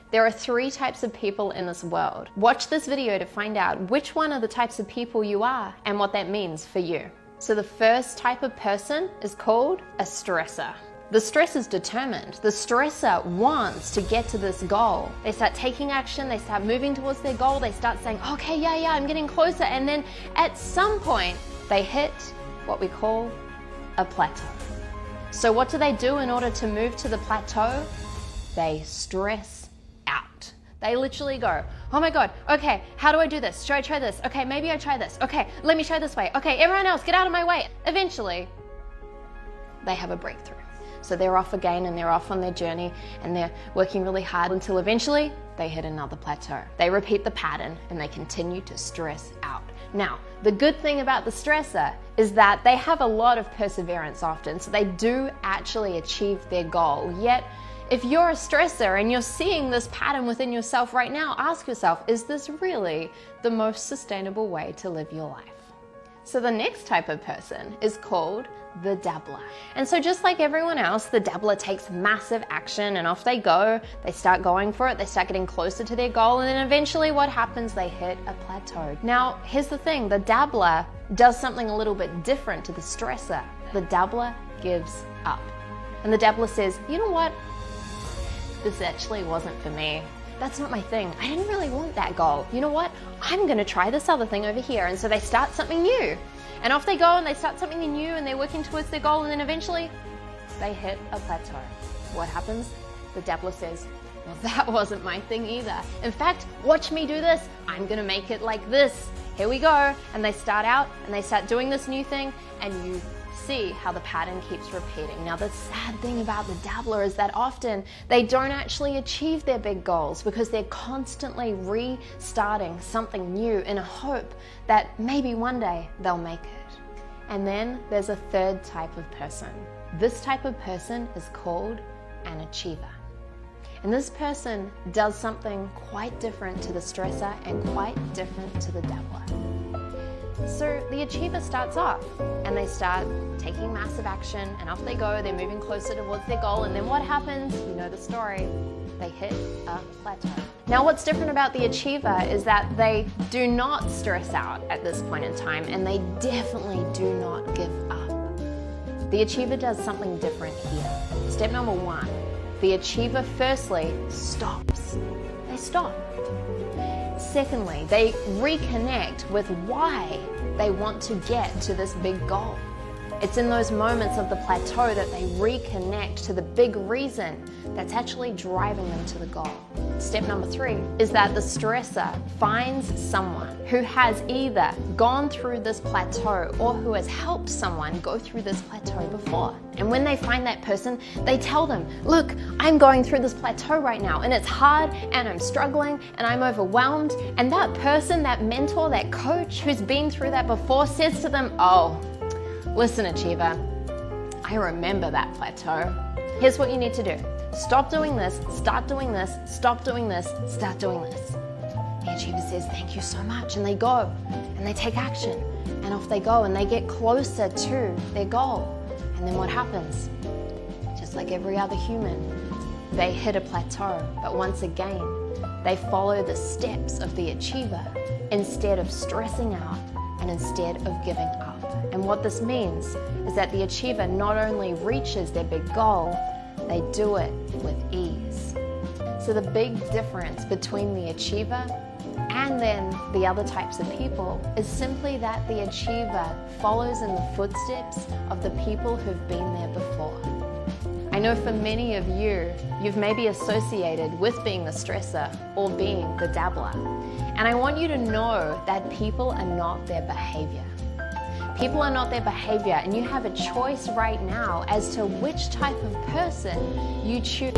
There are 3 types of people in this world. Watch this video to find out which one of the types of people you are and what that means for you. So the first type of person is called a stressor. The stressor is determined. The stressor wants to get to this goal. They start taking action, they start moving towards their goal, they start saying, okay, yeah, I'm getting closer. And then at some point, they hit what we call a plateau. So what do they do in order to move to the plateau? They stress out. They literally go, oh my God, okay, how do I do this? Should I try this? Okay, maybe I try this. Okay, let me try this way. Okay, everyone else, get out of my way. Eventually, they have a breakthrough. So they're off again and they're off on their journey and they're working really hard until eventually they hit another plateau. They repeat the pattern and they continue to stress out. Now, the good thing about the stressor is that they have a lot of perseverance often, so they do actually achieve their goal. Yet, if you're a stressor and you're seeing this pattern within yourself right now, ask yourself, is this really the most sustainable way to live your life? So the next type of person is called the dabbler. And so just like everyone else, the dabbler takes massive action and off they go. They start going for it. They start getting closer to their goal. And then eventually what happens? They hit a plateau. Now, here's the thing. The dabbler does something a little bit different to the stressor. The dabbler gives up. And the dabbler says, you know what? This actually wasn't for me. That's not my thing. I didn't really want that goal. You know what? I'm gonna try this other thing over here. And so they start something new. And off they go and they start something new and they're working towards their goal and then eventually they hit a plateau. What happens? The dabbler says, well, that wasn't my thing either. In fact, watch me do this. I'm gonna make it like this. Here we go. And they start out and they start doing this new thing and you see how the pattern keeps repeating. Now, the sad thing about the dabbler is that often they don't actually achieve their big goals because they're constantly restarting something new in a hope that maybe one day they'll make it. And then there's a third type of person. This type of person is called an achiever. And this person does something quite different to the stressor and quite different to the dabbler. So the achiever starts off and they start taking massive action and off they go, they're moving closer towards their goal, and then what happens? You know the story. They hit a plateau. Now what's different about the achiever is that they do not stress out at this point in time and they definitely do not give up. The achiever does something different here. Step number 1, the achiever firstly stops. They stop. Secondly, they reconnect with why they want to get to this big goal. It's in those moments of the plateau that they reconnect to the big reason that's actually driving them to the goal. Step number 3 is that the stressor finds someone who has either gone through this plateau or who has helped someone go through this plateau before. And when they find that person, they tell them, look, I'm going through this plateau right now and it's hard and I'm struggling and I'm overwhelmed. And that person, that mentor, that coach who's been through that before says to them, oh, listen, achiever, I remember that plateau. Here's what you need to do. Stop doing this, start doing this, stop doing this, start doing this. The achiever says, thank you so much. And they go and they take action and off they go and they get closer to their goal. And then what happens? Just like every other human, they hit a plateau. But once again, they follow the steps of the achiever instead of stressing out and instead of giving up. And what this means is that the achiever not only reaches their big goal, they do it with ease. So the big difference between the achiever and then the other types of people is simply that the achiever follows in the footsteps of the people who've been there before. I know for many of you, you've maybe associated with being the stressor or being the dabbler. And I want you to know that people are not their behavior. People are not their behavior, and you have a choice right now as to which type of person you choose.